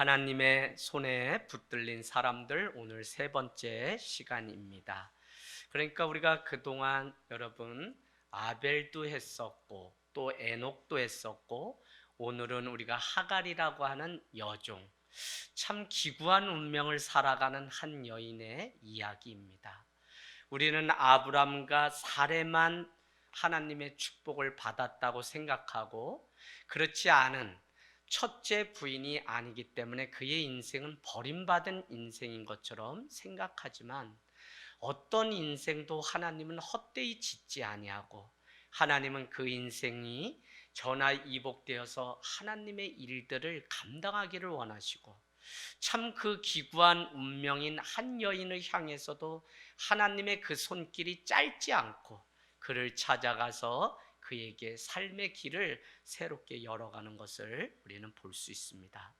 하나님의 손에 붙들린 사람들, 오늘 세 번째 시간입니다. 그러니까 우리가 그동안 여러분 아벨도 했었고 또 에녹도 했었고, 오늘은 우리가 하갈이라고 하는 여종, 참 기구한 운명을 살아가는 한 여인의 이야기입니다. 우리는 아브람과 사레만 하나님의 축복을 받았다고 생각하고, 그렇지 않은 첫째 부인이 아니기 때문에 그의 인생은 버림받은 인생인 것처럼 생각하지만, 어떤 인생도 하나님은 헛되이 짓지 아니하고, 하나님은 그 인생이 전화이복되어서 하나님의 일들을 감당하기를 원하시고, 참 그 기구한 운명인 한 여인을 향해서도 하나님의 그 손길이 짧지 않고 그를 찾아가서 그에게 삶의 길을 새롭게 열어가는 것을 우리는 볼 수 있습니다.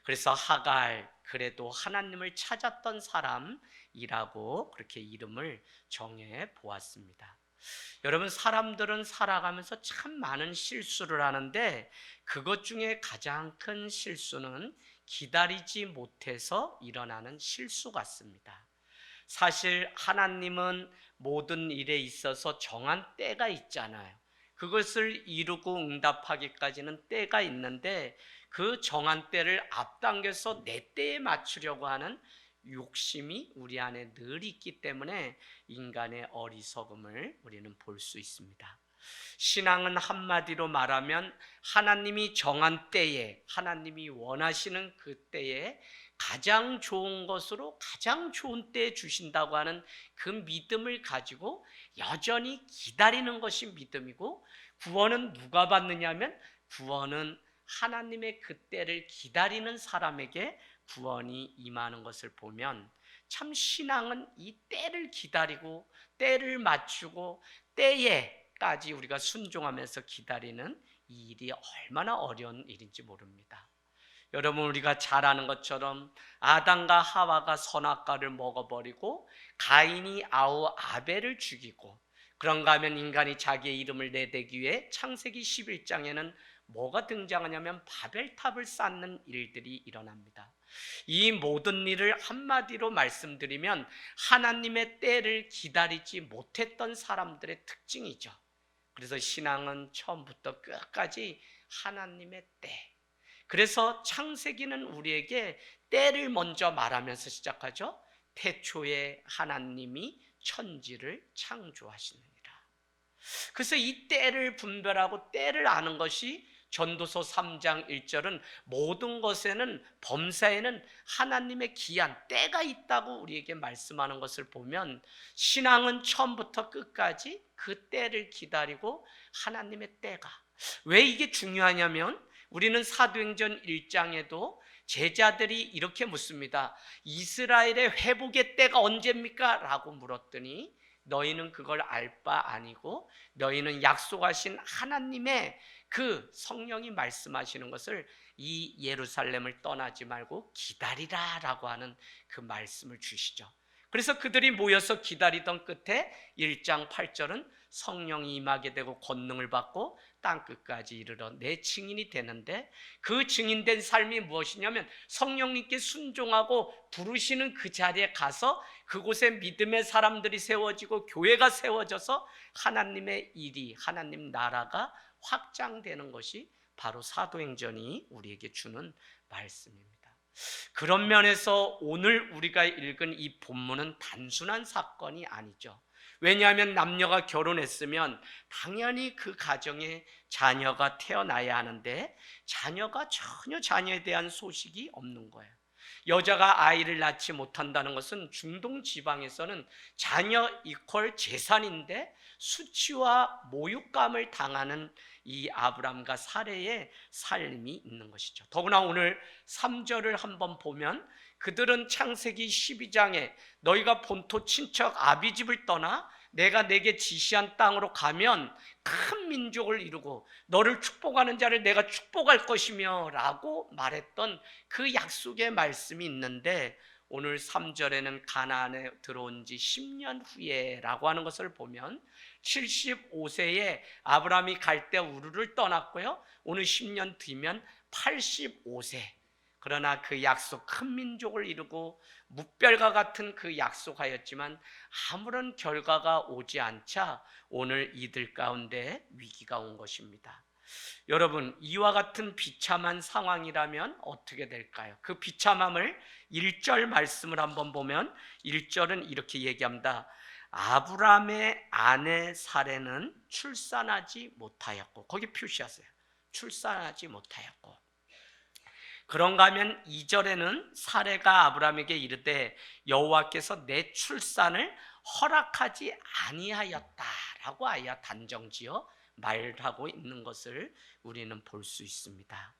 그래서 하갈, 그래도 하나님을 찾았던 사람이라고 그렇게 이름을 정해 보았습니다. 여러분, 사람들은 살아가면서 참 많은 실수를 하는데, 그것 중에 가장 큰 실수는 기다리지 못해서 일어나는 실수 같습니다. 사실 하나님은 모든 일에 있어서 정한 때가 있잖아요. 그것을 이루고 응답하기까지는 때가 있는데, 그 정한 때를 앞당겨서 내 때에 맞추려고 하는 욕심이 우리 안에 늘 있기 때문에 인간의 어리석음을 우리는 볼 수 있습니다. 신앙은 한마디로 말하면 하나님이 정한 때에, 하나님이 원하시는 그 때에 가장 좋은 것으로 가장 좋은 때에 주신다고 하는 그 믿음을 가지고 여전히 기다리는 것이 믿음이고, 구원은 누가 받느냐면 구원은 하나님의 그 때를 기다리는 사람에게 구원이 임하는 것을 보면, 참 신앙은 이 때를 기다리고 때를 맞추고 때에까지 우리가 순종하면서 기다리는 이 일이 얼마나 어려운 일인지 모릅니다. 여러분, 우리가 잘 아는 것처럼 아담과 하와가 선악과를 먹어버리고 가인이 아우 아벨을 죽이고, 그런가 하면 인간이 자기의 이름을 내대기 위해 창세기 11장에는 뭐가 등장하냐면 바벨탑을 쌓는 일들이 일어납니다. 이 모든 일을 한마디로 말씀드리면 하나님의 때를 기다리지 못했던 사람들의 특징이죠. 그래서 신앙은 처음부터 끝까지 하나님의 때, 그래서 창세기는 우리에게 때를 먼저 말하면서 시작하죠. 태초에 하나님이 천지를 창조하시느니라. 그래서 이 때를 분별하고 때를 아는 것이 전도서 3장 1절은 모든 것에는, 범사에는 하나님의 기한 때가 있다고 우리에게 말씀하는 것을 보면, 신앙은 처음부터 끝까지 그 때를 기다리고 하나님의 때가, 왜 이게 중요하냐면, 우리는 사도행전 1장에도 제자들이 이렇게 묻습니다. 이스라엘의 회복의 때가 언제입니까? 라고 물었더니, 너희는 그걸 알 바 아니고 너희는 약속하신 하나님의 그 성령이 말씀하시는 것을, 이 예루살렘을 떠나지 말고 기다리라 라고 하는 그 말씀을 주시죠. 그래서 그들이 모여서 기다리던 끝에 1장 8절은 성령이 임하게 되고 권능을 받고 땅끝까지 이르러 내 증인이 되는데, 그 증인된 삶이 무엇이냐면 성령님께 순종하고 부르시는 그 자리에 가서 그곳에 믿음의 사람들이 세워지고 교회가 세워져서 하나님의 일이, 하나님 나라가 확장되는 것이 바로 사도행전이 우리에게 주는 말씀입니다. 그런 면에서 오늘 우리가 읽은 이 본문은 단순한 사건이 아니죠. 왜냐하면 남녀가 결혼했으면 당연히 그 가정에 자녀가 태어나야 하는데, 자녀가 전혀 자녀에 대한 소식이 없는 거예요. 여자가 아이를 낳지 못한다는 것은 중동 지방에서는 자녀 이퀄 재산인데, 수치와 모욕감을 당하는 이 아브람과 사레의 삶이 있는 것이죠. 더구나 오늘 3절을 한번 보면, 그들은 창세기 12장에 너희가 본토 친척 아비집을 떠나 내가 내게 지시한 땅으로 가면 큰 민족을 이루고 너를 축복하는 자를 내가 축복할 것이며 라고 말했던 그 약속의 말씀이 있는데, 오늘 3절에는 가나안에 들어온 지 10년 후에 라고 하는 것을 보면, 75세에 아브라함이 갈대 우르를 떠났고요, 오늘 10년 뒤면 85세, 그러나 그 약속, 큰 민족을 이루고 무별과 같은 그 약속하였지만 아무런 결과가 오지 않자 오늘 이들 가운데 위기가 온 것입니다. 여러분, 이와 같은 비참한 상황이라면 어떻게 될까요? 그 비참함을 1절 말씀을 한번 보면 1절은 이렇게 얘기합니다. 아브라함의 아내 사레는 출산하지 못하였고, 거기 표시하세요. 출산하지 못하였고. 그런가 하면 2절에는 사레가 아브라함에게 이르되 여호와께서 내 출산을 허락하지 아니하였다라고 아예 단정지어 말하고 있는 것을 우리는 볼 수 있습니다.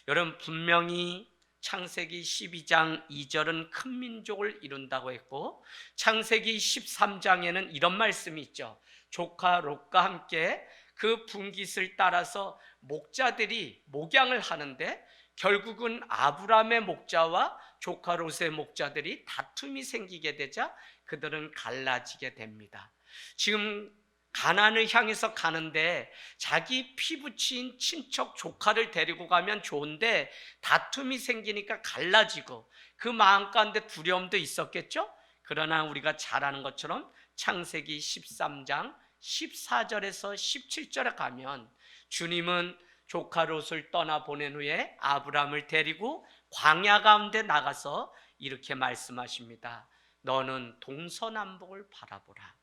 여러분, 분명히 창세기 12장 2절은 큰 민족을 이룬다고 했고, 창세기 13장에는 이런 말씀이 있죠. 조카 롯과 함께 그 분깃을 따라서 목자들이 목양을 하는데 결국은 아브라함의 목자와 조카 롯의 목자들이 다툼이 생기게 되자 그들은 갈라지게 됩니다. 지금 가나안을 향해서 가는데 자기 피부치인 친척 조카를 데리고 가면 좋은데 다툼이 생기니까 갈라지고 그 마음 가운데 두려움도 있었겠죠? 그러나 우리가 잘 아는 것처럼 창세기 13장 14절에서 17절에 가면 주님은 조카 롯을 떠나보낸 후에 아브라함을 데리고 광야 가운데 나가서 이렇게 말씀하십니다. 너는 동서남북을 바라보라.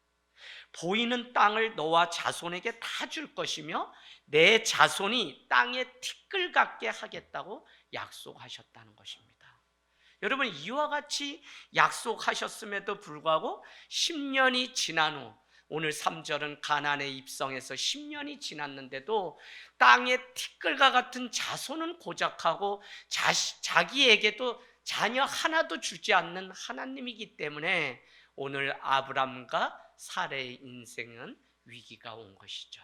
보이는 땅을 너와 자손에게 다 줄 것이며 내 자손이 땅에 티끌 같게 하겠다고 약속하셨다는 것입니다. 여러분, 이와 같이 약속하셨음에도 불구하고 10년이 지난 후, 오늘 3절은 가나안에 입성해서 10년이 지났는데도 땅에 티끌과 같은 자손은 고작하고 자기에게도 자녀 하나도 주지 않는 하나님이기 때문에 오늘 아브람과 사레의 인생은 위기가 온 것이죠.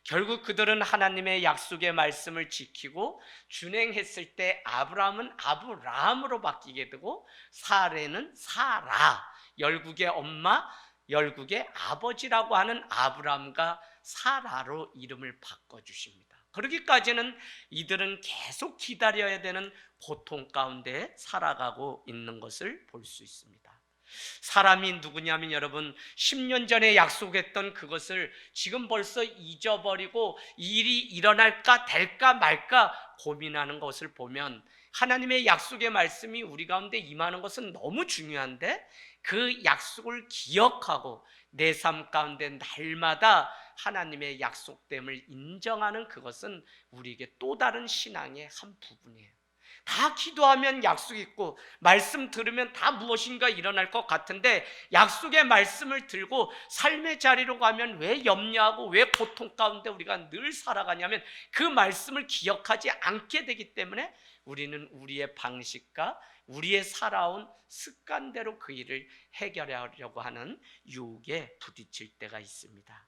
결국 그들은 하나님의 약속의 말씀을 지키고 준행했을 때 아브라함은 아브라함으로 바뀌게 되고 사레는 사라, 열국의 엄마, 열국의 아버지라고 하는 아브라함과 사라로 이름을 바꿔주십니다. 그러기까지는 이들은 계속 기다려야 되는 고통 가운데 살아가고 있는 것을 볼 수 있습니다. 사람이 누구냐면 여러분, 10년 전에 약속했던 그것을 지금 벌써 잊어버리고 일이 일어날까 될까 말까 고민하는 것을 보면 하나님의 약속의 말씀이 우리 가운데 임하는 것은 너무 중요한데 그 약속을 기억하고 내 삶 가운데 날마다 하나님의 약속됨을 인정하는 그것은 우리에게 또 다른 신앙의 한 부분이에요. 다 기도하면 약속 있고 말씀 들으면 다 무엇인가 일어날 것 같은데 약속의 말씀을 들고 삶의 자리로 가면 왜 염려하고 왜 고통 가운데 우리가 늘 살아가냐면 그 말씀을 기억하지 않게 되기 때문에 우리는 우리의 방식과 우리의 살아온 습관대로 그 일을 해결하려고 하는 유혹에 부딪힐 때가 있습니다.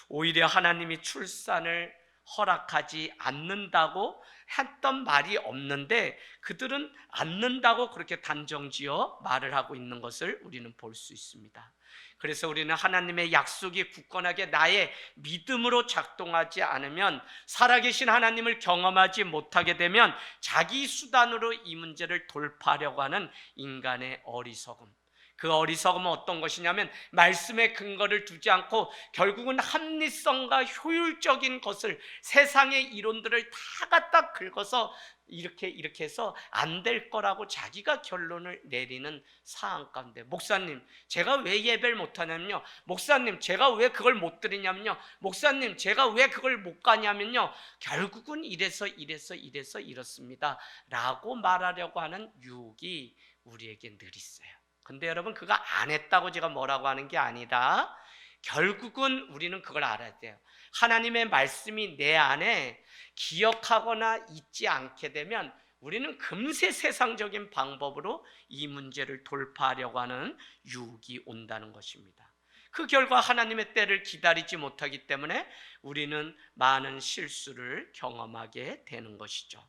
오히려 하나님이 출산을 허락하지 않는다고 했던 말이 없는데 그들은 않는다고 그렇게 단정지어 말을 하고 있는 것을 우리는 볼 수 있습니다. 그래서 우리는 하나님의 약속이 굳건하게 나의 믿음으로 작동하지 않으면, 살아계신 하나님을 경험하지 못하게 되면 자기 수단으로 이 문제를 돌파하려고 하는 인간의 어리석음, 그 어리석음은 어떤 것이냐면 말씀의 근거를 두지 않고 결국은 합리성과 효율적인 것을, 세상의 이론들을 다 갖다 긁어서 이렇게 해서 안 될 거라고 자기가 결론을 내리는 상황 가운데, 목사님 제가 왜 예배를 못하냐면요, 목사님 제가 왜 그걸 못 드리냐면요, 목사님 제가 왜 그걸 못 가냐면요, 결국은 이래서 이렇습니다 라고 말하려고 하는 유혹이 우리에게 늘 있어요. 근데 여러분, 그거 안 했다고 제가 뭐라고 하는 게 아니라 결국은 우리는 그걸 알아야 돼요. 하나님의 말씀이 내 안에 기억하거나 잊지 않게 되면 우리는 금세 세상적인 방법으로 이 문제를 돌파하려고 하는 유혹이 온다는 것입니다. 그 결과 하나님의 때를 기다리지 못하기 때문에 우리는 많은 실수를 경험하게 되는 것이죠.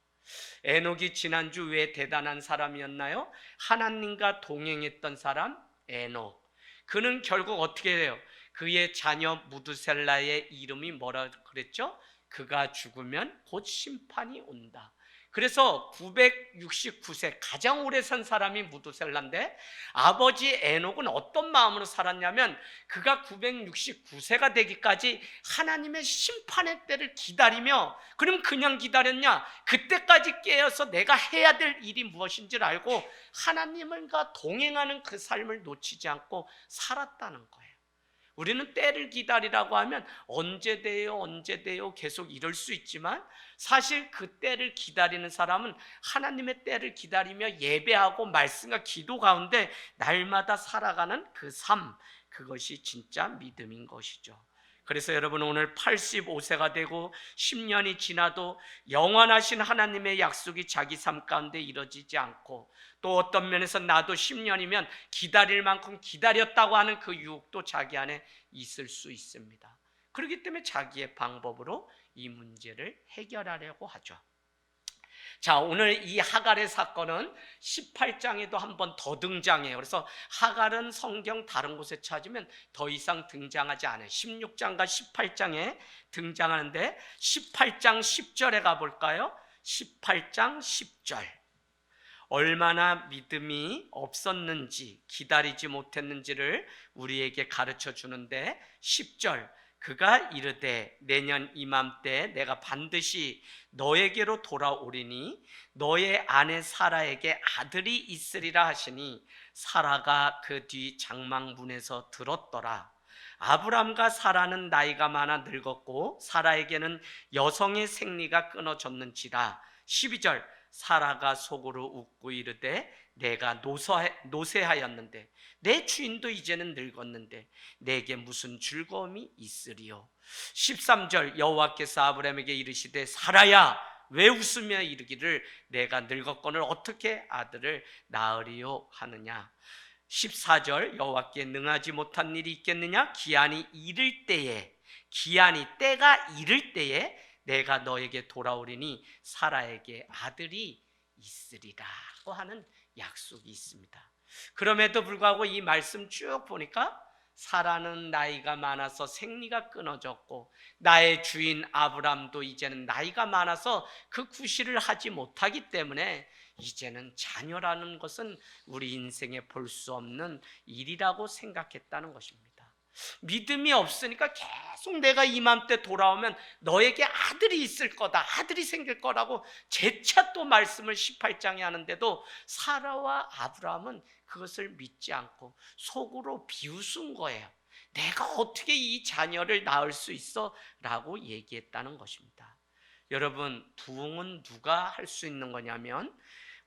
에녹이 지난주 왜 대단한 사람이었나요? 하나님과 동행했던 사람 에녹. 그는 결국 어떻게 해요? 그의 자녀 무드셀라의 이름이 뭐라 그랬죠? 그가 죽으면 곧 심판이 온다. 그래서 969세 가장 오래 산 사람이 무두셀라인데, 아버지 에녹은 어떤 마음으로 살았냐면 그가 969세가 되기까지 하나님의 심판의 때를 기다리며, 그럼 그냥 기다렸냐? 그때까지 깨어서 내가 해야 될 일이 무엇인지를 알고 하나님과 동행하는 그 삶을 놓치지 않고 살았다는 거예요. 우리는 때를 기다리라고 하면 언제 돼요 언제 돼요 계속 이럴 수 있지만, 사실 그 때를 기다리는 사람은 하나님의 때를 기다리며 예배하고 말씀과 기도 가운데 날마다 살아가는 그 삶, 그것이 진짜 믿음인 것이죠. 그래서 여러분, 오늘 85세가 되고 10년이 지나도 영원하신 하나님의 약속이 자기 삶 가운데 이루어지지 않고, 또 어떤 면에서 나도 10년이면 기다릴 만큼 기다렸다고 하는 그 유혹도 자기 안에 있을 수 있습니다. 그렇기 때문에 자기의 방법으로 이 문제를 해결하려고 하죠. 자, 오늘 이 하갈의 사건은 18장에도 한 번 더 등장해요. 그래서 하갈은 성경 다른 곳에 찾으면 더 이상 등장하지 않아요. 16장과 18장에 등장하는데 18장 10절에 가볼까요? 18장 10절. 얼마나 믿음이 없었는지, 기다리지 못했는지를 우리에게 가르쳐 주는데, 10절, 그가 이르되 내년 이맘때 내가 반드시 너에게로 돌아오리니 너의 아내 사라에게 아들이 있으리라 하시니, 사라가 그 뒤 장막문에서 들었더라. 아브람과 사라는 나이가 많아 늙었고 사라에게는 여성의 생리가 끊어졌는지라. 12절, 사라가 속으로 웃고 이르되 내가 노쇠하였는데 내 주인도 이제는 늙었는데 내게 무슨 즐거움이 있으리요. 13절, 여호와께서 아브라함에게 이르시되 사라야 왜 웃으며 이르기를 내가 늙었거늘 어떻게 아들을 낳으리요 하느냐. 14절, 여호와께 능하지 못한 일이 있겠느냐. 기한이 때가 이를 때에 내가 너에게 돌아오리니 사라에게 아들이 있으리라고 하는 약속이 있습니다. 그럼에도 불구하고 이 말씀 쭉 보니까 사라는 나이가 많아서 생리가 끊어졌고, 나의 주인 아브람도 이제는 나이가 많아서 그 구실을 하지 못하기 때문에 이제는 자녀라는 것은 우리 인생에 볼 수 없는 일이라고 생각했다는 것입니다. 믿음이 없으니까 계속 내가 이맘때 돌아오면 너에게 아들이 있을 거다, 아들이 생길 거라고 재차 또 말씀을 18장에 하는데도 사라와 아브라함은 그것을 믿지 않고 속으로 비웃은 거예요. 내가 어떻게 이 자녀를 낳을 수 있어? 라고 얘기했다는 것입니다. 여러분, 부흥은 누가 할 수 있는 거냐면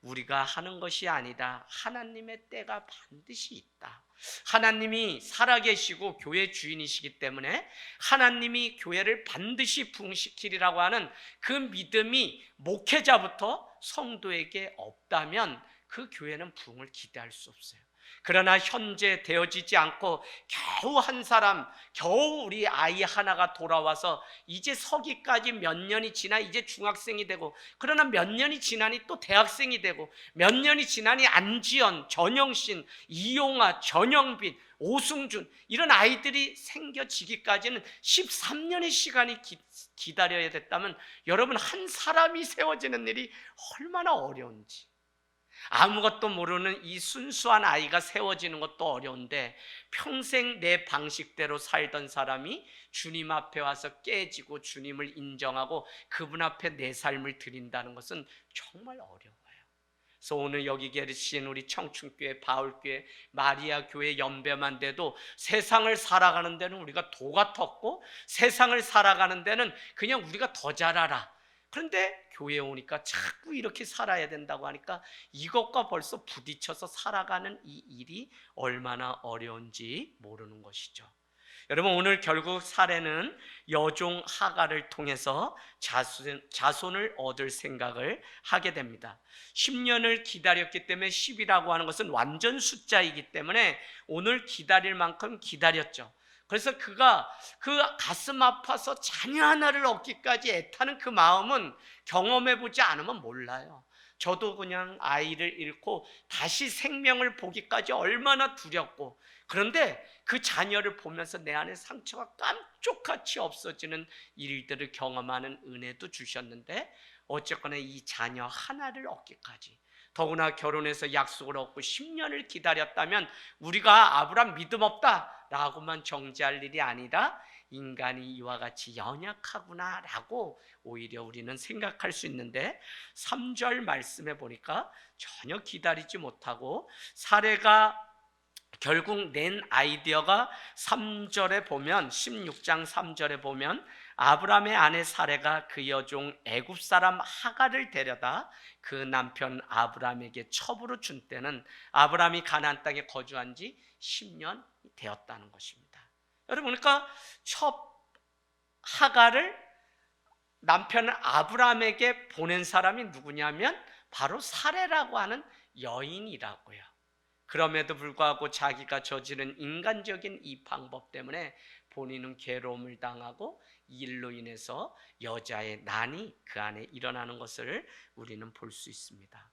우리가 하는 것이 아니다. 하나님의 때가 반드시 있다. 하나님이 살아계시고 교회 주인이시기 때문에 하나님이 교회를 반드시 부흥시키리라고 하는 그 믿음이 목회자부터 성도에게 없다면 그 교회는 부흥을 기대할 수 없어요. 그러나 현재 되어지지 않고 겨우 한 사람, 겨우 우리 아이 하나가 돌아와서 이제 서기까지 몇 년이 지나 이제 중학생이 되고, 그러나 몇 년이 지나니 또 대학생이 되고, 몇 년이 지나니 안지연, 전영신, 이용아, 전영빈, 오승준 이런 아이들이 생겨지기까지는 13년의 시간이 기다려야 됐다면 여러분, 한 사람이 세워지는 일이 얼마나 어려운지. 아무것도 모르는 이 순수한 아이가 세워지는 것도 어려운데 평생 내 방식대로 살던 사람이 주님 앞에 와서 깨지고 주님을 인정하고 그분 앞에 내 삶을 드린다는 것은 정말 어려워요. 그래서 오늘 여기 계신 우리 청춘교회, 바울교회, 마리아교회 연배만 돼도 세상을 살아가는 데는 우리가 도 같았고, 세상을 살아가는 데는 그냥 우리가 더 잘 알아. 그런데 교회에 오니까 자꾸 이렇게 살아야 된다고 하니까 이것과 벌써 부딪혀서 살아가는 이 일이 얼마나 어려운지 모르는 것이죠. 여러분, 오늘 결국 사례는 여종 하갈을 통해서 자손을 얻을 생각을 하게 됩니다. 10년을 기다렸기 때문에 10이라고 하는 것은 완전 숫자이기 때문에 오늘 기다릴 만큼 기다렸죠. 그래서 그가 그 가슴 아파서 자녀 하나를 얻기까지 애타는 그 마음은 경험해보지 않으면 몰라요. 저도 그냥 아이를 잃고 다시 생명을 보기까지 얼마나 두렵고, 그런데 그 자녀를 보면서 내 안에 상처가 깜짝같이 없어지는 일들을 경험하는 은혜도 주셨는데, 어쨌거나 이 자녀 하나를 얻기까지, 더구나 결혼해서 약속을 얻고 10년을 기다렸다면 우리가 아브람 믿음 없다 라고만 정죄할 일이 아니라, 인간이 이와 같이 연약하구나 라고 오히려 우리는 생각할 수 있는데, 3절 말씀해 보니까 전혀 기다리지 못하고 사례가 결국 낸 아이디어가 3절에 보면, 16장 3절에 보면 아브라함의 아내 사레가 그 여종 애굽 사람 하갈을 데려다 그 남편 아브라함에게 첩으로 준 때는 아브라함이 가나안 땅에 거주한 지 10년이 되었다는 것입니다. 여러분, 그러니까 첩 하갈을 남편 아브라함에게 보낸 사람이 누구냐면 바로 사레라고 하는 여인이라고요. 그럼에도 불구하고 자기가 저지른 인간적인 이 방법 때문에 본인은 괴로움을 당하고, 이 일로 인해서 여자의 난이 그 안에 일어나는 것을 우리는 볼 수 있습니다.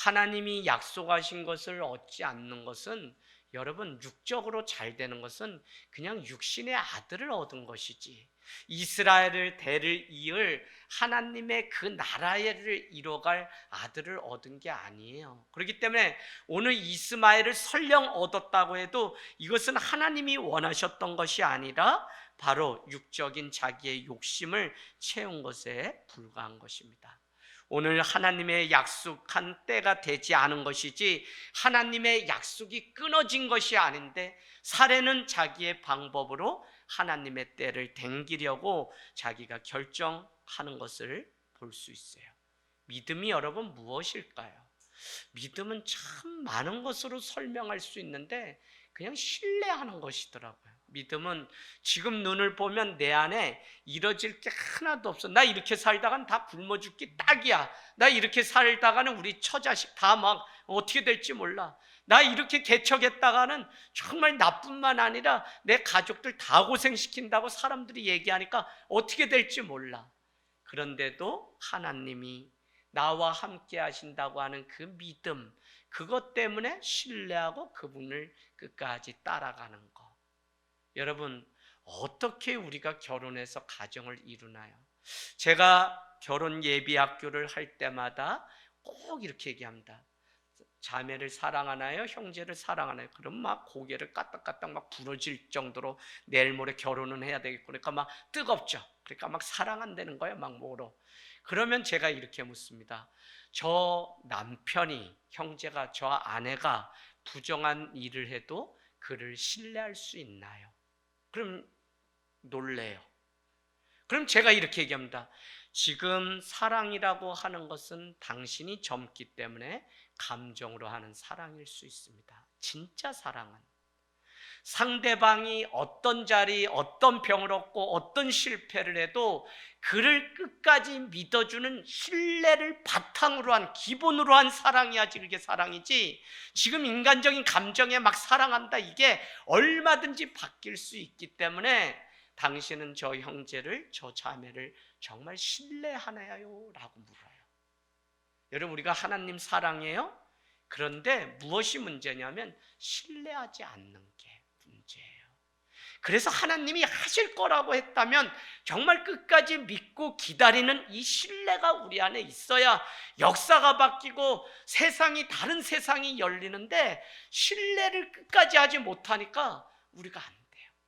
하나님이 약속하신 것을 얻지 않는 것은, 여러분, 육적으로 잘 되는 것은 그냥 육신의 아들을 얻은 것이지, 이스라엘을 대를 이을 하나님의 그 나라를 이뤄갈 아들을 얻은 게 아니에요. 그렇기 때문에 오늘 이스마엘을 설령 얻었다고 해도 이것은 하나님이 원하셨던 것이 아니라 바로 육적인 자기의 욕심을 채운 것에 불과한 것입니다. 오늘 하나님의 약속한 때가 되지 않은 것이지 하나님의 약속이 끊어진 것이 아닌데, 사례는 자기의 방법으로 하나님의 때를 댕기려고 자기가 결정하는 것을 볼 수 있어요. 믿음이 여러분 무엇일까요? 믿음은 참 많은 것으로 설명할 수 있는데 그냥 신뢰하는 것이더라고요. 믿음은 지금 눈을 보면 내 안에 이뤄질 게 하나도 없어. 나 이렇게 살다간 다 굶어 죽기 딱이야. 나 이렇게 살다가는 우리 처자식 다 막 어떻게 될지 몰라. 나 이렇게 개척했다가는 정말 나뿐만 아니라 내 가족들 다 고생시킨다고 사람들이 얘기하니까 어떻게 될지 몰라. 그런데도 하나님이 나와 함께 하신다고 하는 그 믿음, 그것 때문에 신뢰하고 그분을 끝까지 따라가는 것. 여러분, 어떻게 우리가 결혼해서 가정을 이루나요? 제가 결혼 예비학교를 할 때마다 꼭 이렇게 얘기합니다. 자매를 사랑하나요? 형제를 사랑하나요? 그럼 막 고개를 까딱까딱 막 부러질 정도로 내일 모레 결혼은 해야 되겠고, 그러니까 막 뜨겁죠. 그러니까 막 사랑한다는 거예요, 막 뭐로. 그러면 제가 이렇게 묻습니다. 저 남편이, 형제가, 저 아내가 부정한 일을 해도 그를 신뢰할 수 있나요? 그럼 놀래요. 그럼 제가 이렇게 얘기합니다. 지금 사랑이라고 하는 것은 당신이 젊기 때문에 감정으로 하는 사랑일 수 있습니다. 진짜 사랑은 상대방이 어떤 자리, 어떤 병을 얻고 어떤 실패를 해도 그를 끝까지 믿어주는 신뢰를 바탕으로 한, 기본으로 한 사랑이야지 그게 사랑이지, 지금 인간적인 감정에 막 사랑한다, 이게 얼마든지 바뀔 수 있기 때문에 당신은 저 형제를, 저 자매를 정말 신뢰하나요? 라고 물어요. 여러분, 우리가 하나님 사랑해요? 그런데 무엇이 문제냐면 신뢰하지 않는 게 문제예요. 그래서 하나님이 하실 거라고 했다면 정말 끝까지 믿고 기다리는 이 신뢰가 우리 안에 있어야 역사가 바뀌고 세상이, 다른 세상이 열리는데, 신뢰를 끝까지 하지 못하니까 우리가 안 돼요.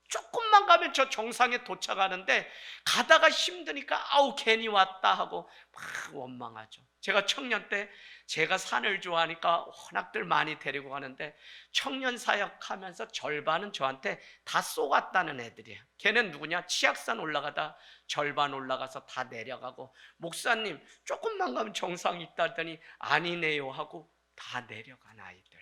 조금만 가면 저 정상에 도착하는데 가다가 힘드니까 아우 괜히 왔다 하고 막 원망하죠. 제가 청년 때, 제가 산을 좋아하니까 워낙들 많이 데리고 가는데 청년 사역하면서 절반은 저한테 다 쏘갔다는 애들이에요. 걔는 누구냐? 치악산 올라가다 절반 올라가서 다 내려가고, 목사님 조금만 가면 정상이 있다더니 아니네요 하고 다 내려간 아이들.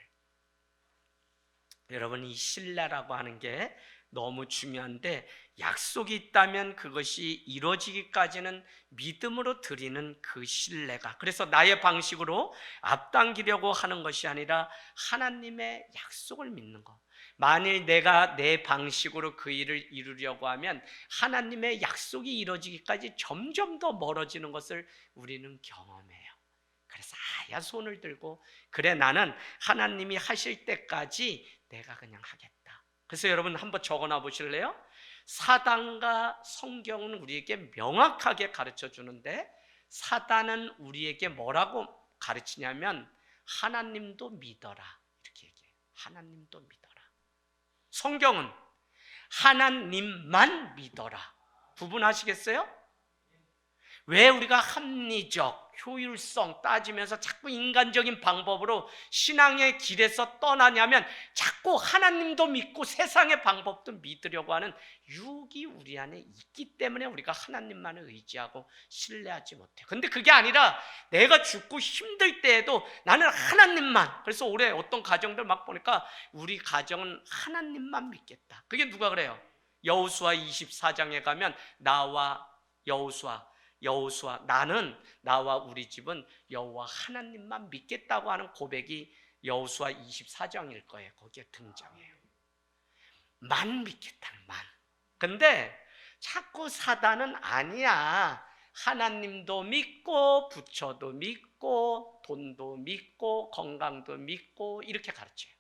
여러분, 이 신뢰라고 하는 게 너무 중요한데, 약속이 있다면 그것이 이루어지기까지는 믿음으로 드리는 그 신뢰가, 그래서 나의 방식으로 앞당기려고 하는 것이 아니라 하나님의 약속을 믿는 것. 만일 내가 내 방식으로 그 일을 이루려고 하면 하나님의 약속이 이루어지기까지 점점 더 멀어지는 것을 우리는 경험해요. 그래서 아야 손을 들고, 그래 나는 하나님이 하실 때까지 내가 그냥 하겠다. 그래서 여러분 한번 적어놔 보실래요? 사단과 성경은 우리에게 명확하게 가르쳐 주는데, 사단은 우리에게 뭐라고 가르치냐면 하나님도 믿어라, 이렇게 얘기해요. 하나님도 믿어라. 성경은 하나님만 믿어라. 구분하시겠어요? 왜 우리가 합리적, 효율성 따지면서 자꾸 인간적인 방법으로 신앙의 길에서 떠나냐면, 자꾸 하나님도 믿고 세상의 방법도 믿으려고 하는 유혹이 우리 안에 있기 때문에 우리가 하나님만을 의지하고 신뢰하지 못해요. 근데 그게 아니라 내가 죽고 힘들 때에도 나는 하나님만. 그래서 올해 어떤 가정들 막 보니까 우리 가정은 하나님만 믿겠다. 그게 누가 그래요? 여호수아 24장에 가면 나와 여호수아, 나는, 나와 우리 집은 여호와 하나님만 믿겠다고 하는 고백이 여호수아 24장일 거예요. 거기에 등장해요. 만 믿겠다는 만. 근데 자꾸 사단은 아니야, 하나님도 믿고 부처도 믿고 돈도 믿고 건강도 믿고 이렇게 가르쳐요.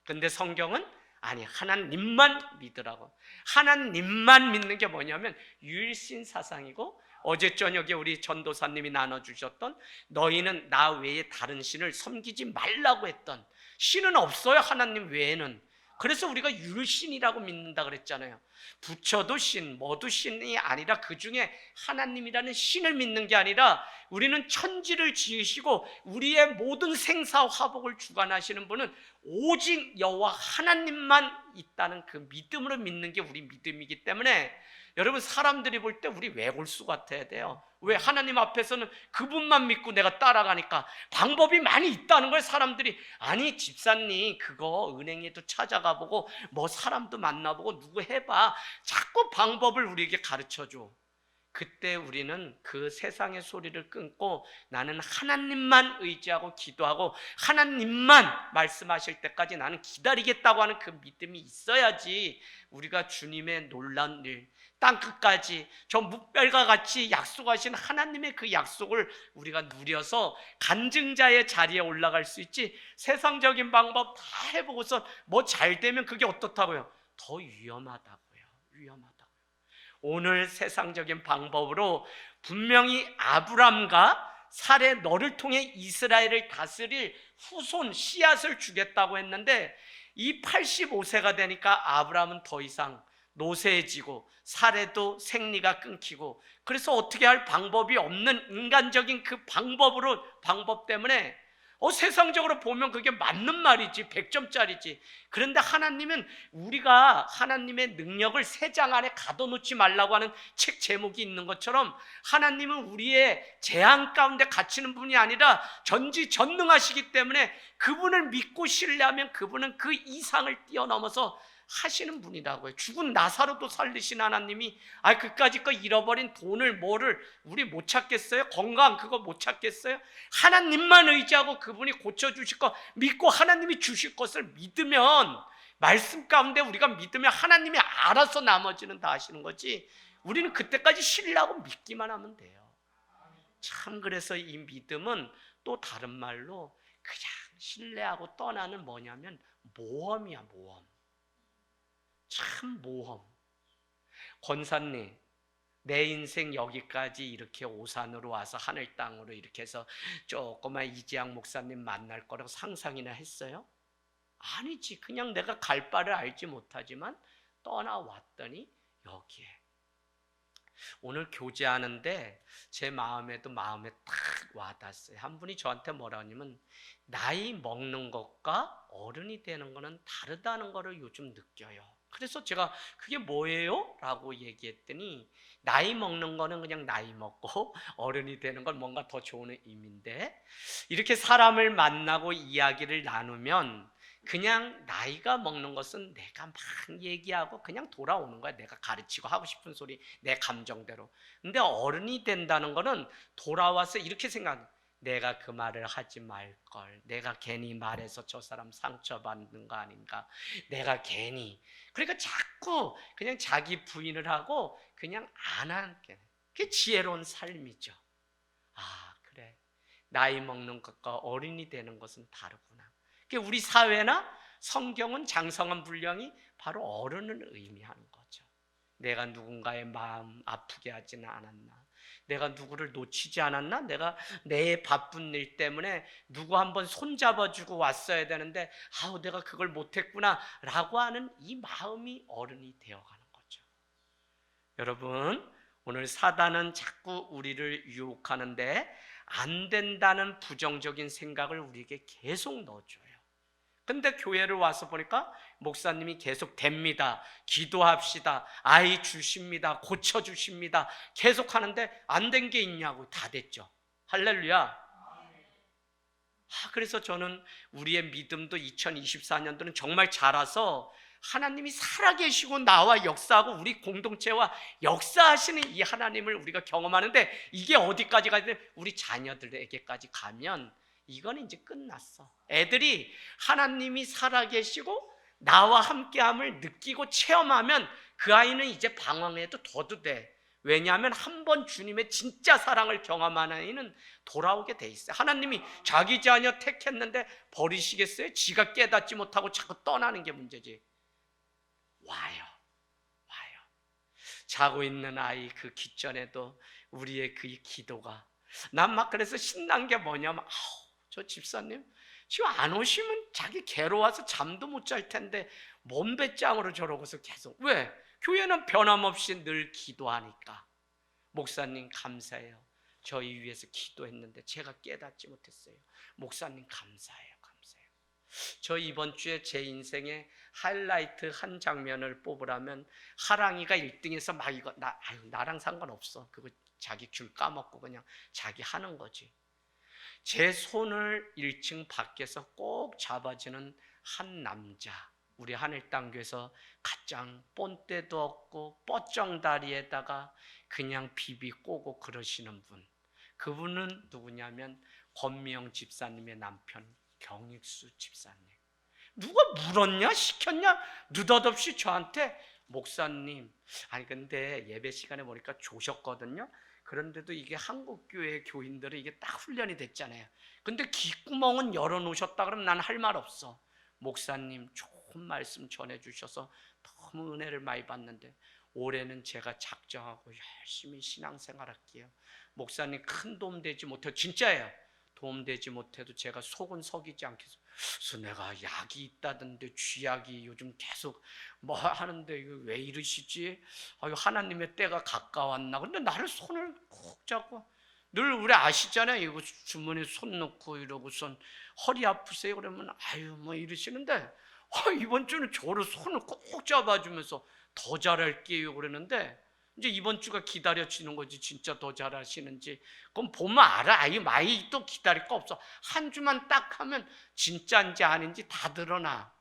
근데 성경은 아니, 하나님만 믿으라고. 하나님만 믿는 게 뭐냐면 유일신 사상이고, 어제 저녁에 우리 전도사님이 나눠주셨던 너희는 나 외에 다른 신을 섬기지 말라고 했던 신은 없어요, 하나님 외에는. 그래서 우리가 유일신이라고 믿는다 그랬잖아요. 부처도 신, 뭐도 신이 아니라 그 중에 하나님이라는 신을 믿는 게 아니라, 우리는 천지를 지으시고 우리의 모든 생사화복을 주관하시는 분은 오직 여호와 하나님만 있다는 그 믿음으로 믿는 게 우리 믿음이기 때문에, 여러분 사람들이 볼 때 우리 외골수 같아야 돼요. 왜? 하나님 앞에서는 그분만 믿고 내가 따라가니까 방법이 많이 있다는 거예요. 사람들이 아니 집사님 그거 은행에도 찾아가 보고 뭐 사람도 만나보고 누구 해봐, 자꾸 방법을 우리에게 가르쳐줘. 그때 우리는 그 세상의 소리를 끊고 나는 하나님만 의지하고 기도하고 하나님만 말씀하실 때까지 나는 기다리겠다고 하는 그 믿음이 있어야지 우리가 주님의 놀라운 일, 땅끝까지 저 묵별과 같이 약속하신 하나님의 그 약속을 우리가 누려서 간증자의 자리에 올라갈 수 있지, 세상적인 방법 다 해보고서 뭐 잘 되면 그게 어떻다고요? 더 위험하다고요. 위험하다고요. 오늘 세상적인 방법으로 분명히 아브람과 살에 너를 통해 이스라엘을 다스릴 후손 씨앗을 주겠다고 했는데, 이 85세가 되니까 아브람은 더 이상 노쇠해지고 살에도 생리가 끊기고, 그래서 어떻게 할 방법이 없는 인간적인 그 방법 때문에 세상적으로 보면 그게 맞는 말이지, 100점짜리지. 그런데 하나님은 우리가 하나님의 능력을 새 장 안에 가둬놓지 말라고 하는 책 제목이 있는 것처럼, 하나님은 우리의 재앙 가운데 갇히는 분이 아니라 전지전능하시기 때문에 그분을 믿고 신뢰하면 그분은 그 이상을 뛰어넘어서 하시는 분이라고요. 죽은 나사로도 살리신 하나님이 그까짓 거 잃어버린 돈을 뭐를 우리 못 찾겠어요? 건강 그거 못 찾겠어요? 하나님만 의지하고 그분이 고쳐주실 거 믿고 하나님이 주실 것을 믿으면, 말씀 가운데 우리가 믿으면 하나님이 알아서 나머지는 다 하시는 거지, 우리는 그때까지 신뢰하고 믿기만 하면 돼요. 참, 그래서 이 믿음은 또 다른 말로 그냥 신뢰하고 떠나는 뭐냐면 모험이야, 모험. 참 모험. 권사님, 내 인생 여기까지 이렇게 오산으로 와서 하늘 땅으로 이렇게 해서 조그만 이지양 목사님 만날 거라고 상상이나 했어요? 아니지. 그냥 내가 갈 바를 알지 못하지만 떠나왔더니 여기에. 오늘 교제하는데 제 마음에 딱 와닿았어요. 한 분이 저한테 뭐라 하냐면, 나이 먹는 것과 어른이 되는 거는 다르다는 거를 요즘 느껴요. 그래서 제가 그게 뭐예요? 라고 얘기했더니, 나이 먹는 거는 그냥 나이 먹고 어른이 되는 건 뭔가 더 좋은 의미인데, 이렇게 사람을 만나고 이야기를 나누면 그냥 나이가 먹는 것은 내가 막 얘기하고 그냥 돌아오는 거야. 내가 가르치고 하고 싶은 소리 내 감정대로. 근데 어른이 된다는 거는 돌아와서 이렇게 생각해. 내가 그 말을 하지 말걸, 내가 괜히 말해서 저 사람 상처받는 거 아닌가, 내가 괜히. 그러니까 자꾸 그냥 자기 부인을 하고 그냥 안 하는 게, 그게 지혜로운 삶이죠. 그래, 나이 먹는 것과 어른이 되는 것은 다르구나. 우리 사회나 성경은 장성한 분량이 바로 어른을 의미하는 거죠. 내가 누군가의 마음 아프게 하지는 않았나? 내가 누구를 놓치지 않았나? 내가 내 바쁜 일 때문에 누구 한번 손잡아주고 왔어야 되는데 아우 내가 그걸 못했구나 라고 하는 이 마음이 어른이 되어가는 거죠. 여러분, 오늘 사단은 자꾸 우리를 유혹하는데 안 된다는 부정적인 생각을 우리에게 계속 넣어줘요. 근데 교회를 와서 보니까 목사님이 계속 됩니다, 기도합시다, 아이 주십니다, 고쳐주십니다 계속 하는데 안 된 게 있냐고. 다 됐죠. 할렐루야. 그래서 저는 우리의 믿음도 2024년도는 정말 자라서 하나님이 살아계시고 나와 역사하고 우리 공동체와 역사하시는 이 하나님을 우리가 경험하는데, 이게 어디까지 가야 돼? 우리 자녀들에게까지 가면 이건 이제 끝났어. 애들이 하나님이 살아계시고 나와 함께함을 느끼고 체험하면 그 아이는 이제 방황해도 더도 돼. 왜냐하면 한 번 주님의 진짜 사랑을 경험한 아이는 돌아오게 돼 있어요. 하나님이 자기 자녀 택했는데 버리시겠어요? 지가 깨닫지 못하고 자꾸 떠나는 게 문제지. 와요. 자고 있는 아이 그 기전에도 우리의 그 기도가, 난 막 그래서 신난 게 뭐냐면 저 집사님 지금 안 오시면 자기 괴로워서 잠도 못 잘 텐데 몸 배짱으로 저러고서 계속. 왜? 교회는 변함없이 늘 기도하니까. 목사님 감사해요, 저희 위해서 기도했는데 제가 깨닫지 못했어요. 목사님 감사해요. 저 이번 주에 제 인생의 하이라이트 한 장면을 뽑으라면 하랑이가 1등해서 막 이거 나랑 상관없어, 그거 자기 줄 까먹고 그냥 자기 하는 거지. 제 손을 1층 밖에서 꼭 잡아주는 한 남자, 우리 하늘땅교에서 가장 본때도 없고 뻗정다리에다가 그냥 비비 꼬고 그러시는 분, 그분은 누구냐면 권미영 집사님의 남편 경익수 집사님. 누가 물었냐 시켰냐 느닷없이 저한테, 목사님, 아니 근데 예배 시간에 보니까 조셨거든요. 그런데도 이게 한국교회 교인들은 이게 딱 훈련이 됐잖아요. 근데 귓구멍은 열어놓으셨다 그러면 난 할 말 없어. 목사님 좋은 말씀 전해주셔서 너무 은혜를 많이 받는데 올해는 제가 작정하고 열심히 신앙생활할게요. 목사님 큰 도움 되지 못해도, 진짜예요, 도움되지 못해도 제가 속은 속이지 않겠어. 그래서 내가 약이 있다던데 쥐약이 요즘 계속 뭐 하는데 이거 왜 이러시지? 하나님의 때가 가까웠나? 근데 나를 손을 콕 잡고, 늘 우리 아시잖아요, 이거 주머니에 손 넣고 이러고선 허리 아프세요? 그러면 아유 뭐 이러시는데 이번 주는 저를 손을 꼭 잡아주면서 더 잘할게요 그러는데, 이제 이번 주가 기다려지는 거지 진짜 더 잘하시는지. 그럼 보면 알아. 아유 많이 또 기다릴 거 없어. 한 주만 딱 하면 진짜인지 아닌지 다 드러나.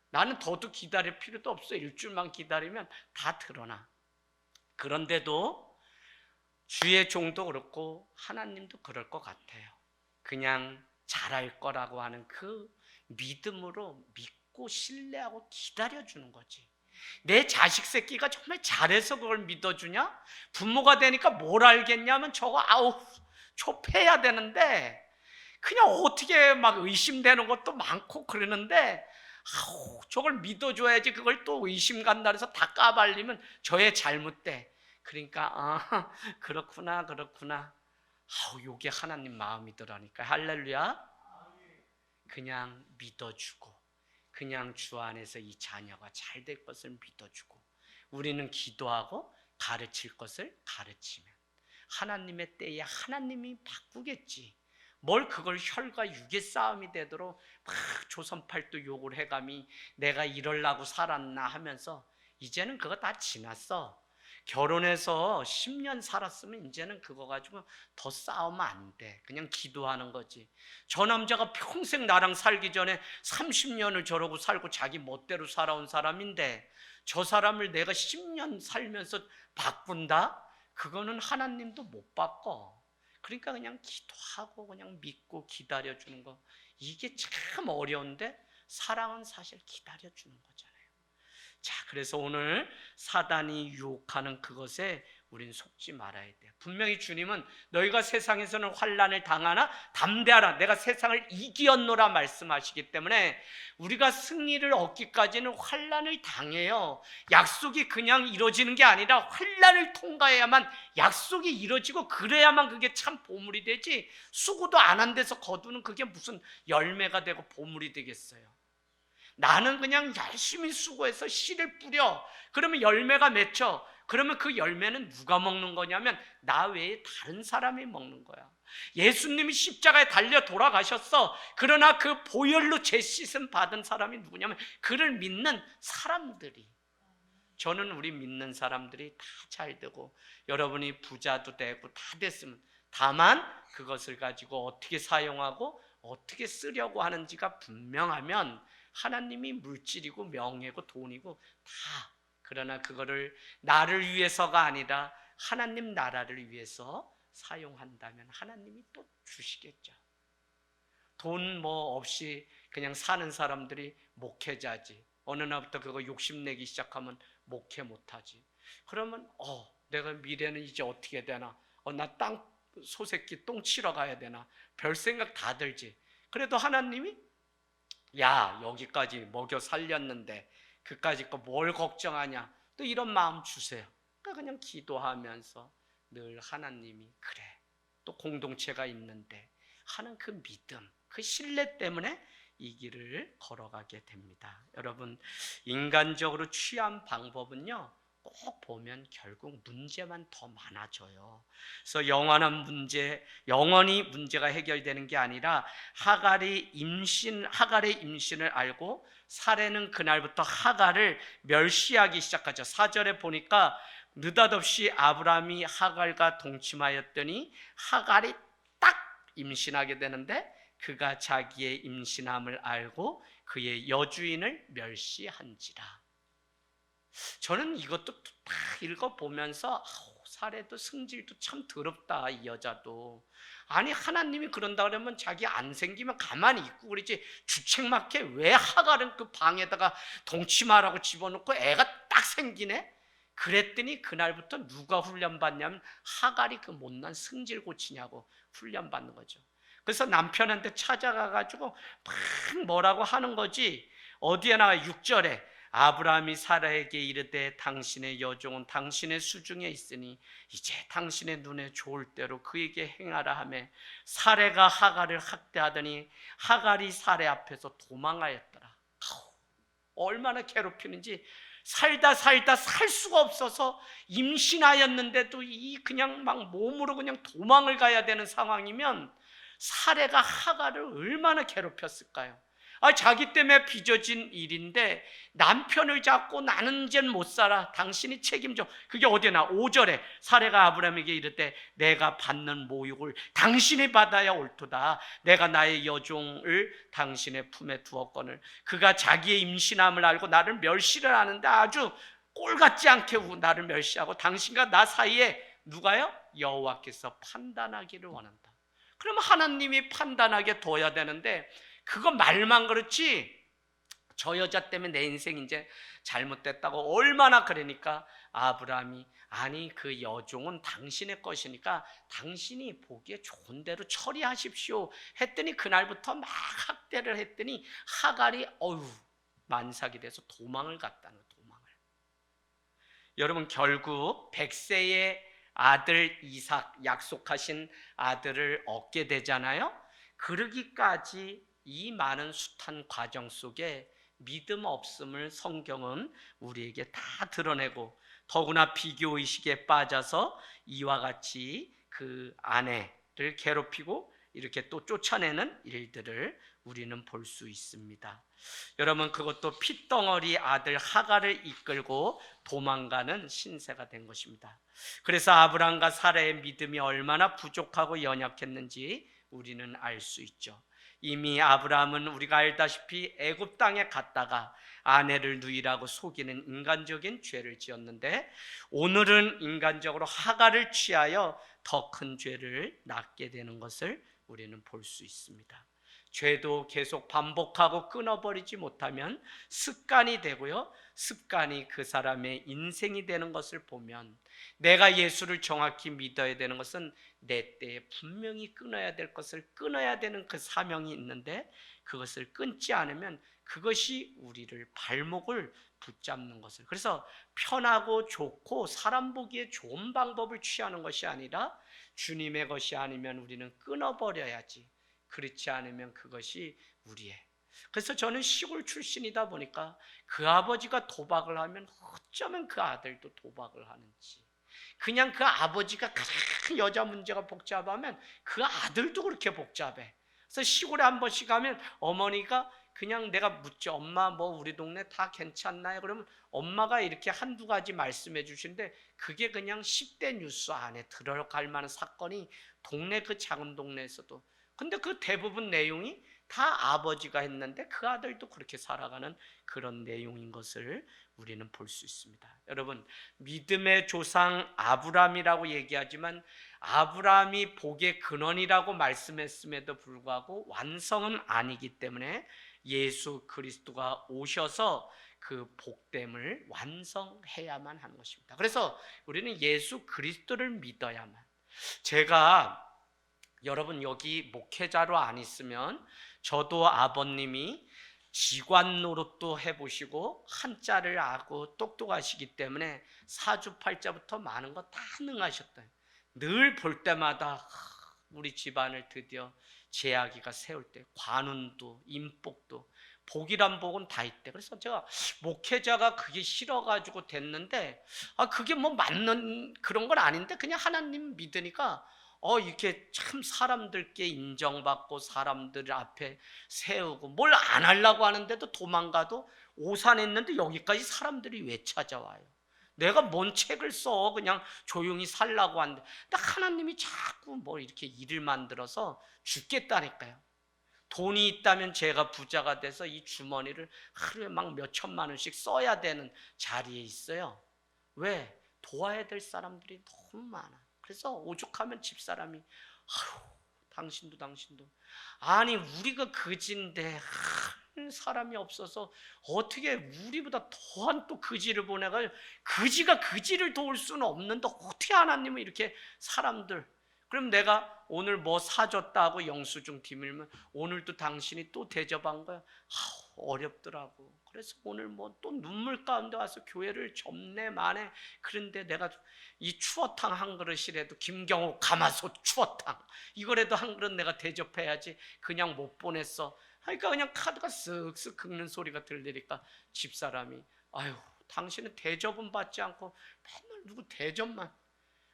나는 더도 기다릴 필요도 없어. 일주일만 기다리면 다 드러나. 그런데도 주의 종도 그렇고 하나님도 그럴 것 같아요. 그냥 잘할 거라고 하는 그 믿음으로 믿고 신뢰하고 기다려주는 거지. 내 자식 새끼가 정말 잘해서 그걸 믿어주냐? 부모가 되니까 뭘 알겠냐면 저거 좁혀야 되는데 그냥 어떻게 막 의심되는 것도 많고 그러는데 저걸 믿어줘야지. 그걸 또 의심 간다 해서 다 까발리면 저의 잘못돼. 그러니까 그렇구나 요게 하나님 마음이더라니까. 할렐루야. 그냥 믿어주고 그냥 주 안에서 이 자녀가 잘 될 것을 믿어주고 우리는 기도하고 가르칠 것을 가르치면 하나님의 때에 하나님이 바꾸겠지. 뭘 그걸 혈과 육의 싸움이 되도록 막 조선팔도 욕을 해감이 내가 이럴라고 살았나 하면서, 이제는 그거 다 지났어. 결혼해서 10년 살았으면 이제는 그거 가지고 더 싸우면 안 돼. 그냥 기도하는 거지. 저 남자가 평생 나랑 살기 전에 30년을 저러고 살고 자기 멋대로 살아온 사람인데 저 사람을 내가 10년 살면서 바꾼다? 그거는 하나님도 못 바꿔. 그러니까 그냥 기도하고 그냥 믿고 기다려주는 거, 이게 참 어려운데 사랑은 사실 기다려주는 거잖아요. 자, 그래서 오늘 사단이 유혹하는 그것에 우린 속지 말아야 돼. 분명히 주님은 너희가 세상에서는 환난을 당하나 담대하라, 내가 세상을 이기었노라 말씀하시기 때문에 우리가 승리를 얻기까지는 환난을 당해요. 약속이 그냥 이루어지는 게 아니라 환난을 통과해야만 약속이 이루어지고, 그래야만 그게 참 보물이 되지, 수고도 안 한 데서 거두는 그게 무슨 열매가 되고 보물이 되겠어요. 나는 그냥 열심히 수고해서 씨를 뿌려, 그러면 열매가 맺혀. 그러면 그 열매는 누가 먹는 거냐면 나 외에 다른 사람이 먹는 거야. 예수님이 십자가에 달려 돌아가셨어. 그러나 그 보혈로 제 씻음 받은 사람이 누구냐면 그를 믿는 사람들이. 저는 우리 믿는 사람들이 다 잘 되고 여러분이 부자도 되고 다 됐으면, 다만 그것을 가지고 어떻게 사용하고 어떻게 쓰려고 하는지가 분명하면 하나님이 물질이고 명예고 돈이고 다, 그러나 그거를 나를 위해서가 아니라 하나님 나라를 위해서 사용한다면 하나님이 또 주시겠죠. 돈 뭐 없이 그냥 사는 사람들이 목회자지, 어느 날부터 그거 욕심내기 시작하면 목회 못하지. 그러면 내가 미래는 이제 어떻게 되나, 나 땅 소새끼 똥 치러 가야 되나, 별 생각 다 들지. 그래도 하나님이 야 여기까지 먹여 살렸는데 그까짓 거 뭘 걱정하냐, 또 이런 마음 주세요. 그러니까 그냥 기도하면서 늘 하나님이 그래, 또 공동체가 있는데 하는 그 믿음, 그 신뢰 때문에 이 길을 걸어가게 됩니다. 여러분, 인간적으로 취한 방법은요 꼭 보면 결국 문제만 더 많아져요. 그래서 영원히 문제가 해결되는 게 아니라 하갈의 임신을 알고 사레는 그날부터 하갈을 멸시하기 시작하죠. 4절에 보니까 느닷없이 아브라함이 하갈과 동침하였더니 하갈이 딱 임신하게 되는데 그가 자기의 임신함을 알고 그의 여주인을 멸시한지라. 저는 이것도 다 읽어보면서 사례도 승질도 참 더럽다, 이 여자도. 아니 하나님이 그런다 그러면 자기 안 생기면 가만히 있고 그러지, 주책맞게 왜 하갈은 그 방에다가 동치마라고 집어넣고 애가 딱 생기네? 그랬더니 그날부터 누가 훈련받냐면 하갈이 그 못난 승질 고치냐고 훈련받는 거죠. 그래서 남편한테 찾아가가지고 막 뭐라고 하는 거지. 어디에 나와? 6절에 아브라함이 사라에게 이르되 당신의 여종은 당신의 수중에 있으니 이제 당신의 눈에 좋을 대로 그에게 행하라 하며 사레가 하갈을 학대하더니 하갈이 사레 앞에서 도망하였더라. 얼마나 괴롭히는지. 살다 살 수가 없어서 임신하였는데도 그냥 막 몸으로 그냥 도망을 가야 되는 상황이면 사레가 하갈을 얼마나 괴롭혔을까요? 자기 때문에 빚어진 일인데 남편을 잡고 나는 이젠 못 살아, 당신이 책임져. 그게 어디에 나? 5절에 사레가 아브라함에게 이르되 내가 받는 모욕을 당신이 받아야 옳도다. 내가 나의 여종을 당신의 품에 두었거늘 그가 자기의 임신함을 알고 나를 멸시를 하는데 아주 꼴 같지 않게 나를 멸시하고 당신과 나 사이에 누가요? 여호와께서 판단하기를 원한다. 그러면 하나님이 판단하게 둬야 되는데 그거 말만 그렇지 저 여자 때문에 내 인생 이제 잘못됐다고 얼마나 그러니까 아브라함이 아니 그 여종은 당신의 것이니까 당신이 보기에 좋은 대로 처리하십시오 했더니 그날부터 막 학대를 했더니 하갈이 만삭이 돼서 도망을 갔다는 거예요. 도망을. 여러분 결국 100세의 아들 이삭, 약속하신 아들을 얻게 되잖아요. 그러기까지 이 많은 숱한 과정 속에 믿음 없음을 성경은 우리에게 다 드러내고, 더구나 비교의식에 빠져서 이와 같이 그 아내를 괴롭히고 이렇게 또 쫓아내는 일들을 우리는 볼 수 있습니다. 여러분 그것도 핏덩어리 아들 하갈을 이끌고 도망가는 신세가 된 것입니다. 그래서 아브라함과 사라의 믿음이 얼마나 부족하고 연약했는지 우리는 알 수 있죠. 이미 아브라함은 우리가 알다시피 애굽 땅에 갔다가 아내를 누이라고 속이는 인간적인 죄를 지었는데 오늘은 인간적으로 하갈을 취하여 더 큰 죄를 낳게 되는 것을 우리는 볼 수 있습니다. 죄도 계속 반복하고 끊어버리지 못하면 습관이 되고요, 습관이 그 사람의 인생이 되는 것을 보면 내가 예수를 정확히 믿어야 되는 것은 내 때에 분명히 끊어야 될 것을 끊어야 되는 그 사명이 있는데, 그것을 끊지 않으면 그것이 우리를 발목을 붙잡는 것을, 그래서 편하고 좋고 사람 보기에 좋은 방법을 취하는 것이 아니라 주님의 것이 아니면 우리는 끊어버려야지. 그렇지 않으면 그것이 우리의. 그래서 저는 시골 출신이다 보니까 그 아버지가 도박을 하면 어쩌면 그 아들도 도박을 하는지, 그냥 그 아버지가 가장 여자 문제가 복잡하면 그 아들도 그렇게 복잡해. 그래서 시골에 한 번씩 가면 어머니가 그냥, 내가 묻죠. 엄마 뭐 우리 동네 다 괜찮나요? 그러면 엄마가 이렇게 한두 가지 말씀해 주시는데, 그게 그냥 10대 뉴스 안에 들어갈 만한 사건이 동네, 그 작은 동네에서도. 근데 그 대부분 내용이 다 아버지가 했는데 그 아들도 그렇게 살아가는 그런 내용인 것을 우리는 볼 수 있습니다. 여러분, 믿음의 조상 아브라함이라고 얘기하지만 아브라함이 복의 근원이라고 말씀했음에도 불구하고 완성은 아니기 때문에 예수 그리스도가 오셔서 그 복됨을 완성해야만 하는 것입니다. 그래서 우리는 예수 그리스도를 믿어야만. 제가, 여러분 여기 목회자로 안 있으면 저도 아버님이 기관 노릇도 해보시고 한자를 알고 똑똑하시기 때문에 사주팔자부터 많은 거 다 능하셨다. 늘 볼 때마다 우리 집안을 드디어 제 아기가 세울 때 관운도 인복도 복이란 복은 다 있대. 그래서 제가 목회자가 그게 싫어가지고 됐는데, 그게 뭐 맞는 그런 건 아닌데 그냥 하나님 믿으니까 이렇게 참 사람들께 인정받고 사람들 앞에 세우고, 뭘 안 하려고 하는데도 도망가도 오산했는데 여기까지 사람들이 왜 찾아와요? 내가 뭔 책을 써? 그냥 조용히 살라고 하는데. 근데 하나님이 자꾸 뭐 이렇게 일을 만들어서 죽겠다니까요. 돈이 있다면 제가 부자가 돼서 이 주머니를 하루에 막 몇 천만 원씩 써야 되는 자리에 있어요. 왜? 도와야 될 사람들이 너무 많아. 그래서 오죽하면 집사람이, 아유, 당신도 아니 우리가 그지인데 한 사람이 없어서 어떻게 우리보다 더한 또 그지를 보내가지고, 그지가 그지를 도울 수는 없는데 어떻게 하나님은 이렇게 사람들. 그럼 내가 오늘 뭐 사줬다고 영수증 뒤밀면 오늘도 당신이 또 대접한 거야. 어렵더라고. 그래서 오늘 뭐 또 눈물 가운데 와서 교회를 접네 마네. 그런데 내가 이 추어탕 한 그릇이라도, 김경호 가마솥 추어탕 이거라도 한 그릇 내가 대접해야지 그냥 못 보냈어. 그러니까 그냥 카드가 쓱쓱 긁는 소리가 들리니까 집사람이, 아유 당신은 대접은 받지 않고 맨날 누구 대접만.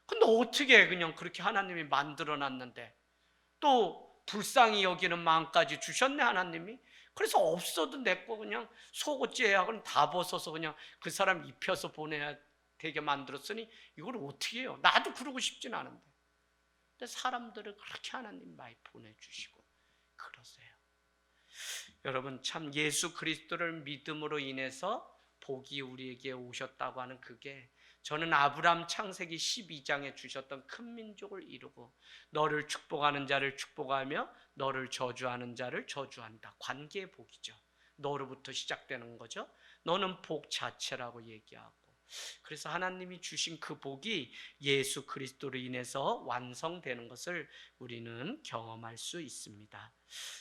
근데 어떻게 그냥 그렇게 하나님이 만들어놨는데 또 불쌍히 여기는 마음까지 주셨네 하나님이. 그래서 없어도 내 거 그냥 속옷 제약은 다 벗어서 그냥 그 사람 입혀서 보내야 되게 만들었으니 이걸 어떻게 해요? 나도 그러고 싶진 않은데. 근데 사람들을 그렇게 하나님 많이 보내주시고 그러세요. 여러분, 참 예수 그리스도를 믿음으로 인해서 복이 우리에게 오셨다고 하는 그게, 저는 아브라함 창세기 12장에 주셨던 큰 민족을 이루고 너를 축복하는 자를 축복하며 너를 저주하는 자를 저주한다. 관계의 복이죠. 너로부터 시작되는 거죠. 너는 복 자체라고 얘기하고. 그래서 하나님이 주신 그 복이 예수 그리스도로 인해서 완성되는 것을 우리는 경험할 수 있습니다.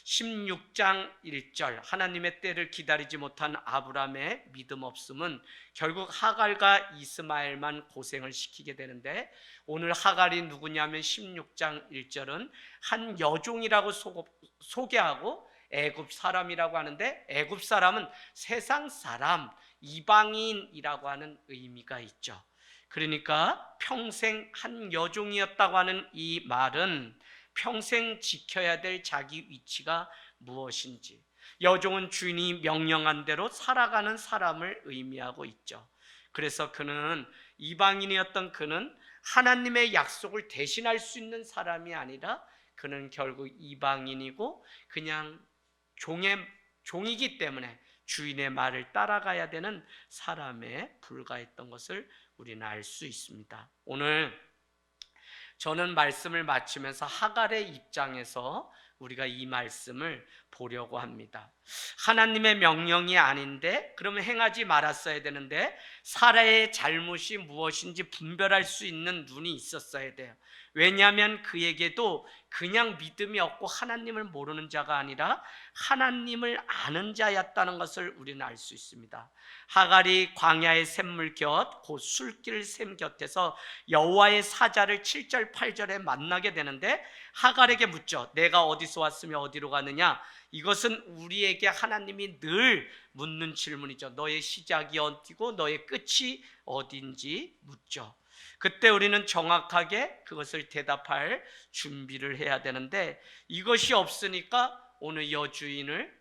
16장 1절, 하나님의 때를 기다리지 못한 아브라함의 믿음 없음은 결국 하갈과 이스마엘만 고생을 시키게 되는데, 오늘 하갈이 누구냐면 16장 1절은 한 여종이라고 소개하고 애굽 사람이라고 하는데, 애굽 사람은 세상 사람, 이방인이라고 하는 의미가 있죠. 그러니까 평생 한 여종이었다고 하는 이 말은 평생 지켜야 될 자기 위치가 무엇인지, 여종은 주인이 명령한 대로 살아가는 사람을 의미하고 있죠. 그래서 그는, 이방인이었던 그는 하나님의 약속을 대신할 수 있는 사람이 아니라 그는 결국 이방인이고 그냥 종이기 때문에 주인의 말을 따라가야 되는 사람에 불과했던 것을 우리는 알 수 있습니다. 오늘 저는 말씀을 마치면서 하갈의 입장에서 우리가 이 말씀을 보려고 합니다. 하나님의 명령이 아닌데 그러면 행하지 말았어야 되는데 사라의 잘못이 무엇인지 분별할 수 있는 눈이 있었어야 돼요. 왜냐하면 그에게도 그냥 믿음이 없고 하나님을 모르는 자가 아니라 하나님을 아는 자였다는 것을 우리는 알 수 있습니다. 하갈이 광야의 샘물 곁, 곧 술길 샘 곁에서 여호와의 사자를 7절 8절에 만나게 되는데 하갈에게 묻죠. 내가 어디서 왔으며 어디로 가느냐? 이것은 우리에게 하나님이 늘 묻는 질문이죠. 너의 시작이 어디고 너의 끝이 어딘지 묻죠. 그때 우리는 정확하게 그것을 대답할 준비를 해야 되는데 이것이 없으니까 오늘 여주인을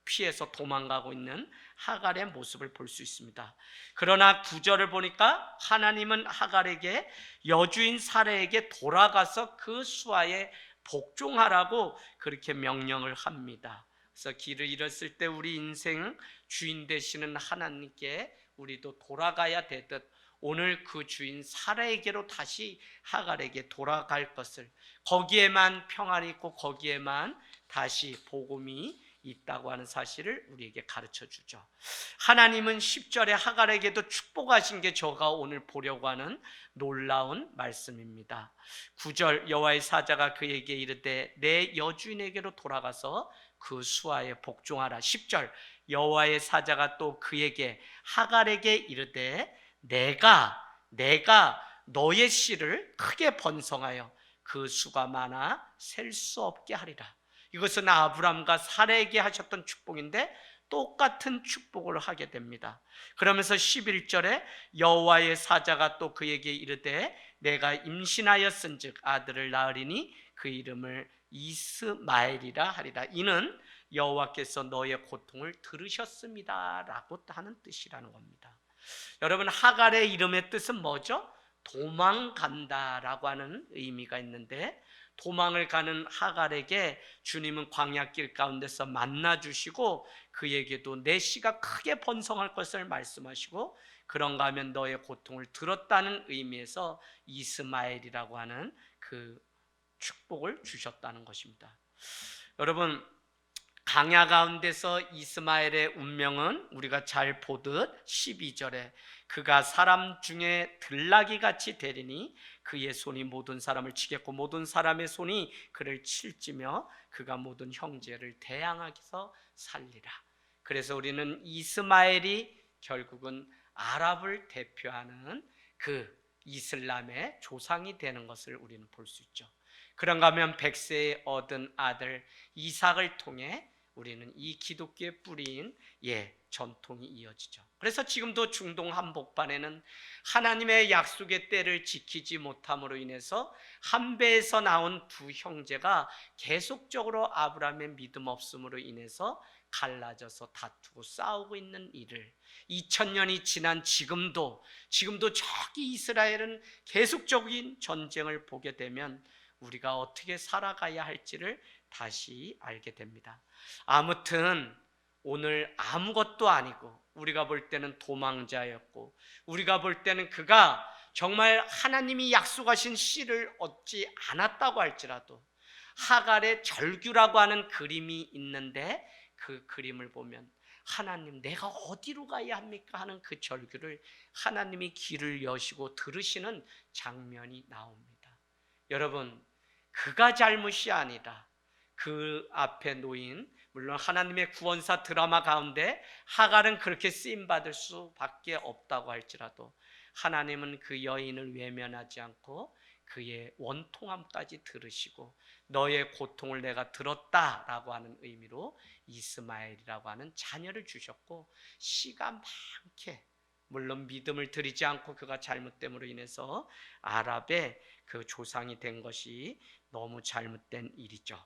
피해서 도망가고 있는 하갈의 모습을 볼 수 있습니다. 그러나 9절을 보니까 하나님은 하갈에게 여주인 사라에게 돌아가서 그 수하에 복종하라고 그렇게 명령을 합니다. 그래서 길을 잃었을 때 우리 인생 주인 되시는 하나님께 우리도 돌아가야 되듯 오늘 그 주인 사라에게로 다시 하갈에게 돌아갈 것을, 거기에만 평안이 있고 거기에만 다시 복음이 있다고 하는 사실을 우리에게 가르쳐 주죠. 하나님은 10절에 하갈에게도 축복하신 게 저가 오늘 보려고 하는 놀라운 말씀입니다. 9절 여호와의 사자가 그에게 이르되 내 여주인에게로 돌아가서 그 수하에 복종하라. 10절 여호와의 사자가 또 그에게 하갈에게 이르되 내가 너의 씨를 크게 번성하여 그 수가 많아 셀 수 없게 하리라. 이것은 아브람과 사라에게 하셨던 축복인데 똑같은 축복을 하게 됩니다. 그러면서 11절에 여호와의 사자가 또 그에게 이르되 내가 임신하였은즉 아들을 낳으리니 그 이름을 이스마엘이라 하리라. 이는 여호와께서 너의 고통을 들으셨습니다 라고 하는 뜻이라는 겁니다. 여러분, 하갈의 이름의 뜻은 뭐죠? 도망간다라고 하는 의미가 있는데 도망을 가는 하갈에게 주님은 광야길 가운데서 만나주시고 그에게도 내 씨가 크게 번성할 것을 말씀하시고 그런가 하면 너의 고통을 들었다는 의미에서 이스마엘이라고 하는 그 축복을 주셨다는 것입니다. 여러분, 광야 가운데서 이스마엘의 운명은 우리가 잘 보듯 12절에 그가 사람 중에 들나귀 같이 되리니 그의 손이 모든 사람을 치겠고 모든 사람의 손이 그를 칠지며 그가 모든 형제를 대항하기서 살리라. 그래서 우리는 이스마엘이 결국은 아랍을 대표하는 그 이슬람의 조상이 되는 것을 우리는 볼 수 있죠. 그런가 하면 100세에 얻은 아들 이삭을 통해 우리는 이 기독교의 뿌리인 전통이 이어지죠. 그래서 지금도 중동 한복판에는 하나님의 약속의 때를 지키지 못함으로 인해서 한배에서 나온 두 형제가 계속적으로 아브라함의 믿음 없음으로 인해서 갈라져서 다투고 싸우고 있는 일을 2000년이 지난 지금도 저기 이스라엘은 계속적인 전쟁을 보게 되면 우리가 어떻게 살아가야 할지를 다시 알게 됩니다. 아무튼 오늘 아무것도 아니고 우리가 볼 때는 도망자였고 우리가 볼 때는 그가 정말 하나님이 약속하신 씨를 얻지 않았다고 할지라도 하갈의 절규라고 하는 그림이 있는데 그 그림을 보면 하나님 내가 어디로 가야 합니까 하는 그 절규를 하나님이 귀를 여시고 들으시는 장면이 나옵니다. 여러분, 그가 잘못이 아니라 그 앞에 놓인, 물론 하나님의 구원사 드라마 가운데 하갈은 그렇게 쓰임받을 수밖에 없다고 할지라도 하나님은 그 여인을 외면하지 않고 그의 원통함까지 들으시고 너의 고통을 내가 들었다라고 하는 의미로 이스마엘이라고 하는 자녀를 주셨고 씨가 많게, 물론 믿음을 들이지 않고 그가 잘못됨으로 인해서 아랍의 그 조상이 된 것이 너무 잘못된 일이죠.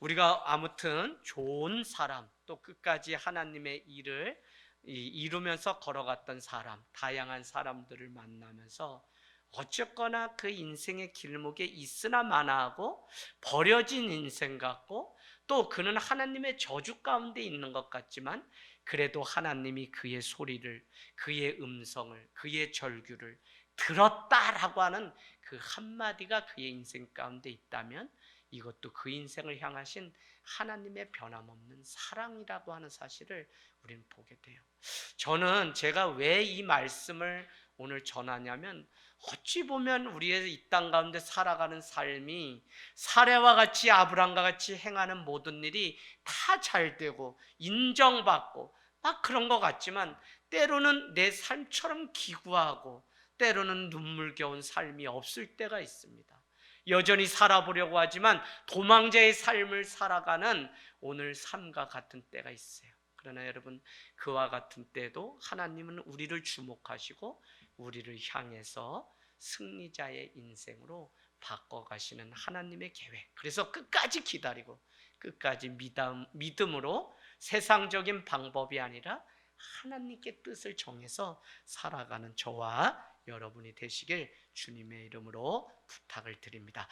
우리가 아무튼 좋은 사람, 또 끝까지 하나님의 일을 이루면서 걸어갔던 사람, 다양한 사람들을 만나면서 어쨌거나 그 인생의 길목에 있으나 마나하고 버려진 인생 같고 또 그는 하나님의 저주 가운데 있는 것 같지만 그래도 하나님이 그의 소리를, 그의 음성을, 그의 절규를 들었다라고 하는 그 한마디가 그의 인생 가운데 있다면 이것도 그 인생을 향하신 하나님의 변함없는 사랑이라고 하는 사실을 우리는 보게 돼요. 저는 제가 왜 이 말씀을 오늘 전하냐면 어찌 보면 우리의 이 땅 가운데 살아가는 삶이 사례와 같이 아브라함과 같이 행하는 모든 일이 다 잘 되고 인정받고 막 그런 것 같지만 때로는 내 삶처럼 기구하고 때로는 눈물겨운 삶이 없을 때가 있습니다. 여전히 살아보려고 하지만 도망자의 삶을 살아가는 오늘 삶과 같은 때가 있어요. 그러나 여러분, 그와 같은 때도 하나님은 우리를 주목하시고 우리를 향해서 승리자의 인생으로 바꿔가시는 하나님의 계획. 그래서 끝까지 기다리고 끝까지 믿음으로 세상적인 방법이 아니라 하나님께 뜻을 정해서 살아가는 저와 여러분이 되시길 주님의 이름으로 부탁을 드립니다.